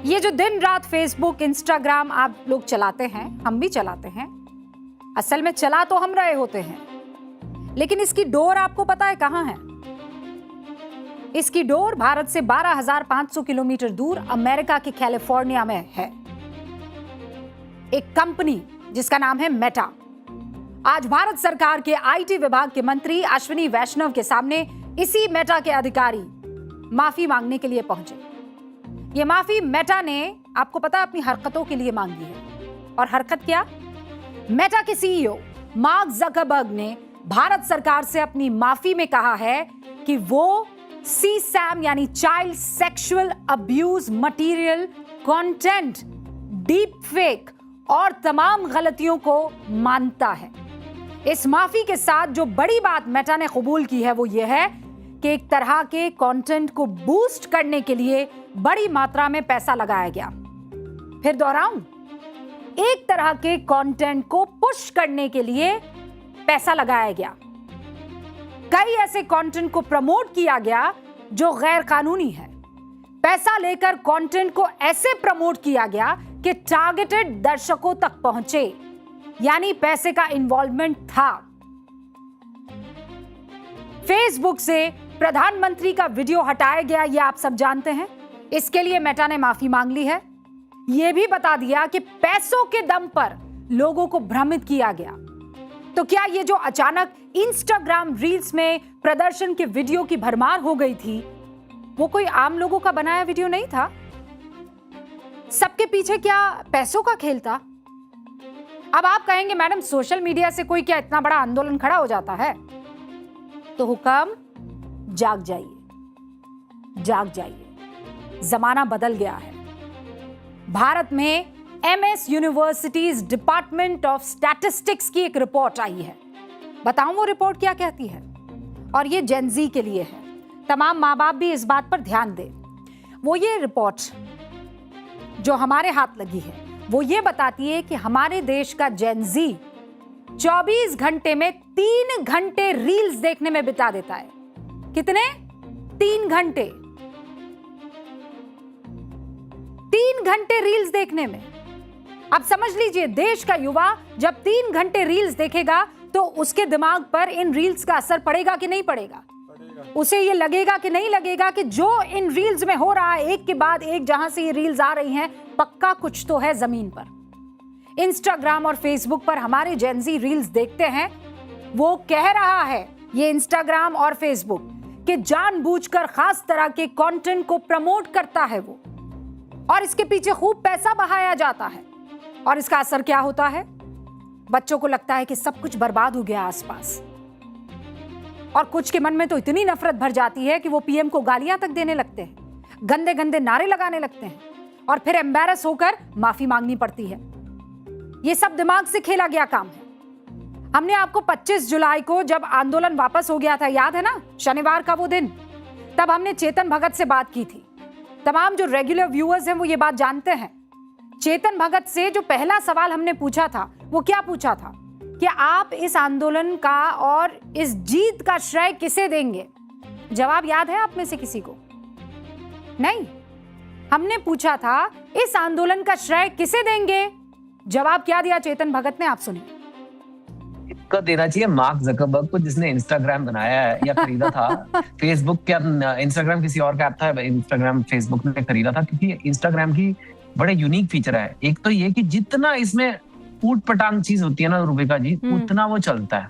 ये जो दिन रात फेसबुक, इंस्टाग्राम आप लोग चलाते हैं, हम भी चलाते हैं, असल में चला तो हम रहे होते हैं, लेकिन इसकी डोर आपको पता है कहां है? इसकी डोर भारत से 12,500 किलोमीटर दूर अमेरिका के कैलिफोर्निया में है। एक कंपनी जिसका नाम है मेटा आज भारत सरकार के आईटी विभाग के मंत्री अश्विनी वैष्णव के सामने इसी मेटा के अधिकारी माफी मांगने के लिए पहुंचे। ये माफी मेटा ने, आपको पता है, अपनी हरकतों के लिए मांगी है। और हरकत क्या? मेटा के सीईओ मार्क जकरबर्ग ने भारत सरकार से अपनी माफी में कहा है कि वो सीसैम यानी child sexual abuse material, content, deep fake और तमाम गलतियों को मानता है। इस माफी के साथ जो बड़ी बात मेटा ने कबूल की है वो ये है कि एक तरह के कंटेंट को बूस्ट करने के लिए बड़ी मात्रा में पैसा लगाया गया। फिर दोहराऊं, एक तरह के कंटेंट को पुश करने के लिए पैसा लगाया गया। कई ऐसे कंटेंट को प्रमोट किया गया जो गैर कानूनी है। पैसा लेकर कंटेंट को ऐसे प्रमोट किया गया कि टारगेटेड दर्शकों तक पहुंचे, यानी पैसे का इन्वॉल्वमेंट था। फेसबुक से प्रधानमंत्री का वीडियो हटाया गया, यह आप सब जानते हैं। इसके लिए मेटा ने माफी मांग ली है। यह भी बता दिया कि पैसों के दम पर लोगों को भ्रमित किया गया। तो क्या यह जो अचानक इंस्टाग्राम रील्स में प्रदर्शन के वीडियो की भरमार हो गई थी, वो कोई आम लोगों का बनाया वीडियो नहीं था? सबके पीछे क्या पैसों का खेल था? अब आप कहेंगे मैडम, सोशल मीडिया से कोई क्या इतना बड़ा आंदोलन खड़ा हो जाता है? तो हुक्म, जाग जाइए, जाग जाइए, जमाना बदल गया है। भारत में MS universities department of statistics की एक रिपोर्ट आई है। बताऊं वो रिपोर्ट क्या कहती है? और ये जेनजी के लिए है, तमाम माँ बाप भी इस बात पर ध्यान दें। वो ये रिपोर्ट जो हमारे हाथ लगी है वो ये बताती है कि हमारे देश का जेनजी 24 घंटे में 3 घंटे रील्स देखने में बिता देता है। कितने? 3 घंटे। 3 घंटे रील्स देखने में। अब समझ लीजिए, देश का युवा जब 3 घंटे रील्स देखेगा तो उसके दिमाग पर इन रील्स का असर पड़ेगा कि नहीं पड़ेगा? उसे ये लगेगा कि नहीं लगेगा कि जो इन रील्स में हो रहा है, एक के बाद एक जहां से ये रील्स आ रही हैं, पक्का कुछ तो है जमीन पर। इंस्टाग्राम और फेसबुक पर हमारे जेनजी रील्स देखते हैं। वो कह रहा है, ये इंस्टाग्राम और फेसबुक, कि जानबूझकर खास तरह के कंटेंट को प्रमोट करता है वो, और इसके पीछे खूब पैसा बहाया जाता है। और इसका असर क्या होता है? बच्चों को लगता है कि सब कुछ बर्बाद हो गया आसपास, और कुछ के मन में तो इतनी नफरत भर जाती है कि वो पीएम को गालियां तक देने लगते हैं, गंदे गंदे नारे लगाने लगते हैं, और फिर एम्बैरस होकर माफी मांगनी पड़ती है। ये सब दिमाग से खेला गया काम है। हमने आपको 25 जुलाई को जब आंदोलन वापस हो गया था, याद है ना, शनिवार का वो दिन, तब हमने चेतन भगत से बात की थी। तमाम जो रेगुलर व्यूअर्स हैं वो ये बात जानते हैं। चेतन भगत से जो पहला सवाल हमने पूछा था वो क्या पूछा था कि आप इस आंदोलन का और इस जीत का श्रेय किसे देंगे? जवाब याद है आप में से किसी को? नहीं। हमने पूछा था इस आंदोलन का श्रेय किसे देंगे? जवाब क्या दिया चेतन भगत ने, आप सुनिए। इसका देना चाहिए मार्क जकरबर्ग को, जिसने इंस्टाग्राम बनाया है या खरीदा था। फेसबुक क्या, इंस्टाग्राम किसी और का ऐप था, इंस्टाग्राम फेसबुक ने खरीदा था, क्योंकि इंस्टाग्राम की बड़े यूनिक फीचर है। एक तो ये कि जितना इसमें ऊट पटांग चीज होती है ना रूबिका जी, उतना वो चलता है।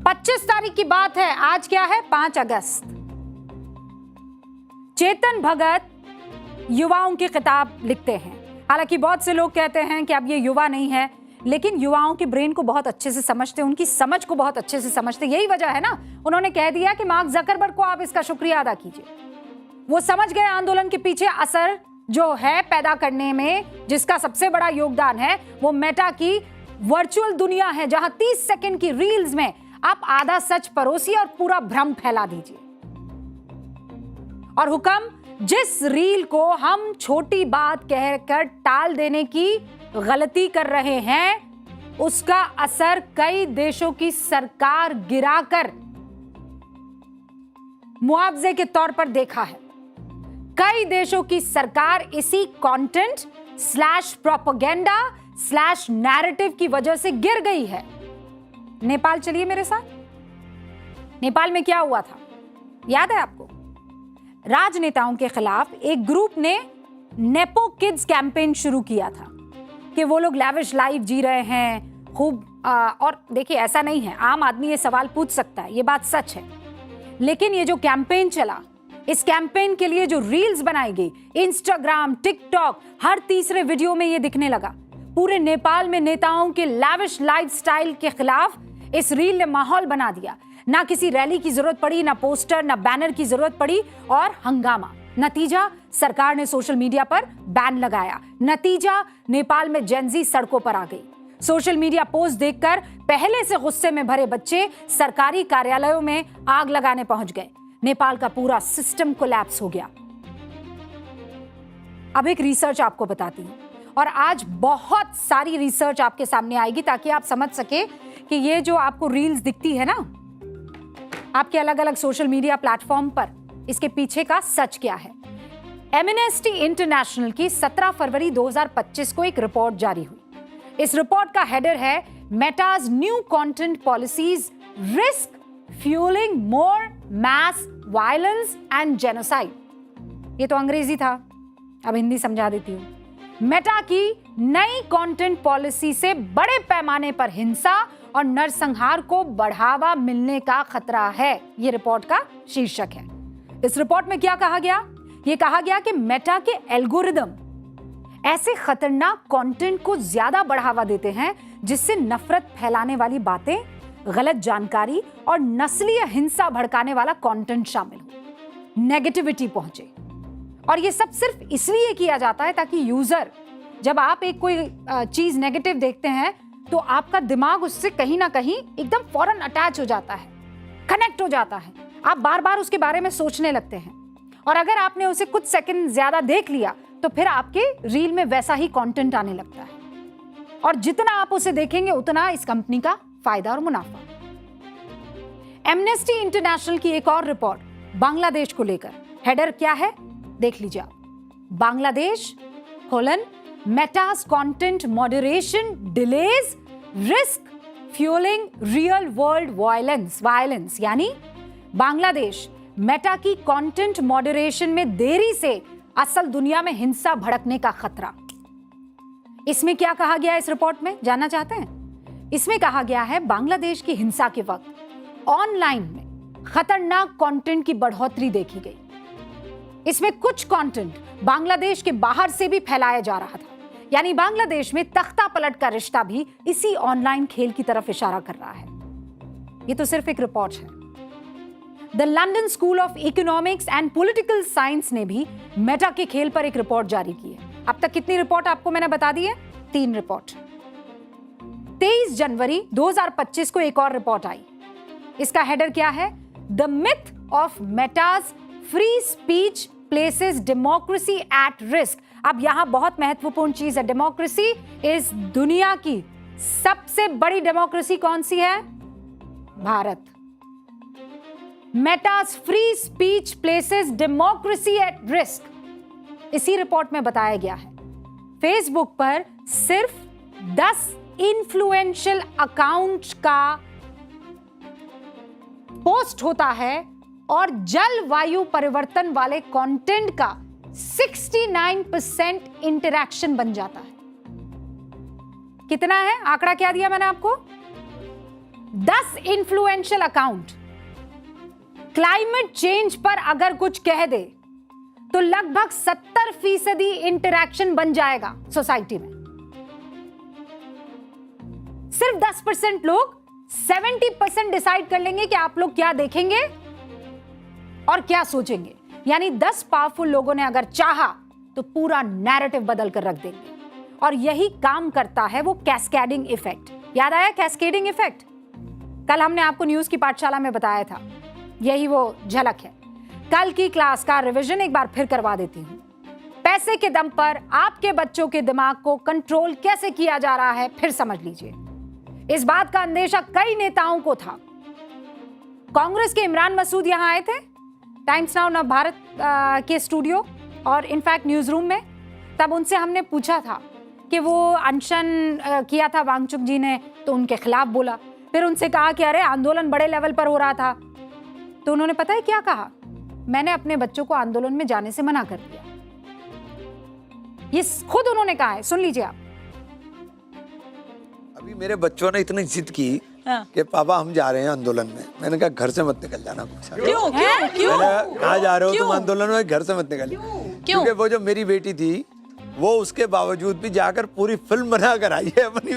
25 तारीख की बात है, आज क्या है? 5 अगस्त। चेतन भगत युवाओं की किताब लिखते हैं। हालांकि बहुत से लोग कहते हैं कि अब ये युवा नहीं है, लेकिन युवाओं के ब्रेन को बहुत अच्छे से समझते, उनकी समझ को बहुत अच्छे से समझते। यही वजह है ना, उन्होंने कह दिया कि मार्क जकरबर्ग को आप इसका शुक्रिया अदा कीजिए। वो समझ गए आंदोलन के पीछे असर जो है पैदा करने में, जिसका सबसे बड़ा योगदान है वो मेटा की वर्चुअल दुनिया है, जहां 30 सेकंड की रील्स में आप आधा सच परोसिए और पूरा भ्रम फैला दीजिए। और हुक्म, जिस रील को हम छोटी बात कहकर टाल देने की गलती कर रहे हैं, उसका असर कई देशों की सरकार गिराकर मुआवजे के तौर पर देखा है। कई देशों की सरकार इसी content slash propaganda slash narrative की वजह से गिर गई है। नेपाल चलिए मेरे साथ। नेपाल में क्या हुआ था याद है आपको? राजनेताओं के खिलाफ एक ग्रुप ने नेपो किड्स कैंपेन शुरू किया था कि वो लोग लैविश लाइफ जी रहे हैं खूब। और देखिए ऐसा नहीं है, आम आदमी ये सवाल पूछ सकता है, ये बात सच है। लेकिन ये जो कैंपेन चला, इस कैंपेन के लिए जो रील्स बनाई गई, इंस्टाग्राम, टिकटॉक, हर तीसरे वीडियो में ये दिखने लगा। पूरे नेपाल में नेताओं के लैविश लाइफस्टाइल के खिलाफ इस रील ने माहौल बना दिया। ना किसी रैली की जरूरत पड़ी, ना पोस्टर, ना बैनर की जरूरत पड़ी, और हंगामा। नतीजा, सरकार ने सोशल मीडिया पर बैन लगाया। नतीजा, नेपाल में जेनजी सड़कों पर आ गई। सोशल मीडिया पोस्ट देखकर पहले से गुस्से में भरे बच्चे सरकारी कार्यालयों में आग लगाने पहुंच गए। नेपाल का पूरा सिस्टम कोलैप्स हो गया। अब एक रिसर्च आपको बताती हूं, और आज बहुत सारी रिसर्च आपके सामने आएगी ताकि आप समझ सके कि ये जो आपको रील्स दिखती है ना आपके अलग अलग सोशल मीडिया प्लेटफॉर्म पर, इसके पीछे का सच क्या है। एमनेस्टी इंटरनेशनल की 17 फरवरी 2025 को एक रिपोर्ट जारी हुई। इस रिपोर्ट का हेडर है Meta's new content policies risk fuelling more mass violence and genocide. ये तो अंग्रेजी था, अब हिंदी समझा देती हूं। मेटा की नई कंटेंट पॉलिसी से बड़े पैमाने पर हिंसा और नरसंहार को बढ़ावा मिलने का खतरा है, ये रिपोर्ट का शीर्षक है। इस रिपोर्ट में क्या कहा गया? ये कहा गया कि मेटा के एल्गोरिदम ऐसे खतरनाक कंटेंट को ज्यादा बढ़ावा देते हैं जिससे नफरत फैलाने वाली बातें, गलत जानकारी और नस्लीय हिंसा भड़काने वाला कंटेंट शामिल हो, नेगेटिविटी पहुंचे। और ये सब सिर्फ इसलिए किया जाता है ताकि यूजर, जब आप एक कोई चीज नेगेटिव देखते हैं तो आपका दिमाग उससे कहीं ना कहीं एकदम फौरन अटैच हो जाता है, कनेक्ट हो जाता है। आप बार बार उसके बारे में सोचने लगते हैं, और अगर आपने उसे कुछ सेकंड ज्यादा देख लिया तो फिर आपके रील में वैसा ही कंटेंट आने लगता है, और जितना आप उसे देखेंगे उतना इस कंपनी का फायदा और मुनाफा। एमनेस्टी इंटरनेशनल की एक और रिपोर्ट बांग्लादेश को लेकर, हेडर क्या है देख लीजिए आप। Bangladesh Metas content moderation delays risk fuelling real world violence, यानी बांग्लादेश मेटा की कंटेंट मॉडरेशन में देरी से असल दुनिया में हिंसा भड़कने का खतरा। इसमें क्या कहा गया इस रिपोर्ट में, जानना चाहते हैं? इसमें कहा गया है बांग्लादेश की हिंसा के वक्त ऑनलाइन में खतरनाक कंटेंट की बढ़ोतरी देखी गई। इसमें कुछ कंटेंट बांग्लादेश के बाहर से भी फैलाया जा रहा था, यानी बांग्लादेश में तख्ता पलट का रिश्ता भी इसी ऑनलाइन खेल की तरफ इशारा कर रहा है। ये तो सिर्फ एक रिपोर्ट है। The London school of economics and political science ने भी मेटा के खेल पर एक रिपोर्ट जारी की है। अब तक कितनी रिपोर्ट आपको मैंने बता दी है? 3 रिपोर्ट। 23 जनवरी 2025 को एक और रिपोर्ट आई। इसका हेडर क्या है? The myth of Meta's free speech places democracy at risk. अब यहां बहुत महत्वपूर्ण चीज है, डेमोक्रेसी इस दुनिया की सबसे बड़ी डेमोक्रेसी कौन सी है? Bharat. Metas free speech places democracy at risk, इसी रिपोर्ट में बताया गया है। फेसबुक पर सिर्फ 10 इन्फ्लुएंशियल अकाउंट का पोस्ट होता है और जलवायु परिवर्तन वाले कंटेंट का 69% इंटरैक्शन बन जाता है। कितना है? आंकड़ा क्या दिया मैंने आपको? 10 इन्फ्लुएंशियल अकाउंट क्लाइमेट चेंज पर अगर कुछ कह दे तो लगभग 70% इंटरैक्शन बन जाएगा सोसाइटी में। सिर्फ 10% लोग 70% डिसाइड कर लेंगे कि आप लोग क्या देखेंगे और क्या सोचेंगे। यानी 10 पावरफुल लोगों ने अगर चाहा तो पूरा नैरेटिव बदल कर रख देंगे। और यही काम करता है वो कैस्केडिंग इफेक्ट। याद आया कैस्केडिंग इफेक्ट? कल हमने आपको न्यूज की पाठशाला में बताया था, यही वो झलक है। कल की क्लास का रिवीजन एक बार फिर करवा देती हूं। पैसे के दम पर आपके बच्चों के दिमाग को कंट्रोल कैसे किया जा रहा है फिर समझ लीजिए। इस बात का अंदेशा कई नेताओं को था। कांग्रेस के इमरान मसूद यहां आए थे टाइम्स नाउ नव भारत के स्टूडियो और इनफैक्ट न्यूज़ रूम में तब उनसे हमने पूछा था कि वो अनशन किया था वांगचुक जी ने, तो उनके खिलाफ बोला। फिर उनसे कहा कि अरे आंदोलन बड़े लेवल पर हो रहा था, तो उन्होंने पता है क्या कहा, मैंने अपने बच्चों को आंदोलन में जाने से मना कर दिया। ये खुद उन्होंने कहा है, सुन लीजिए आप। अभी मेरे बच्चों ने इतनी जिद की हाँ। कि पापा हम जा रहे हैं आंदोलन में। मैंने कहा घर से मत निकल जाना। पूछा क्यों क्यों क्यों कहाँ जा रहे हो क्यों? तुम आंदोलन में? घर से मत निकल। क्योंकि वो जो मेरी बेटी थी वो उसके बावजूद भी जाकर पूरी फिल्म बना कर आई है अपनी।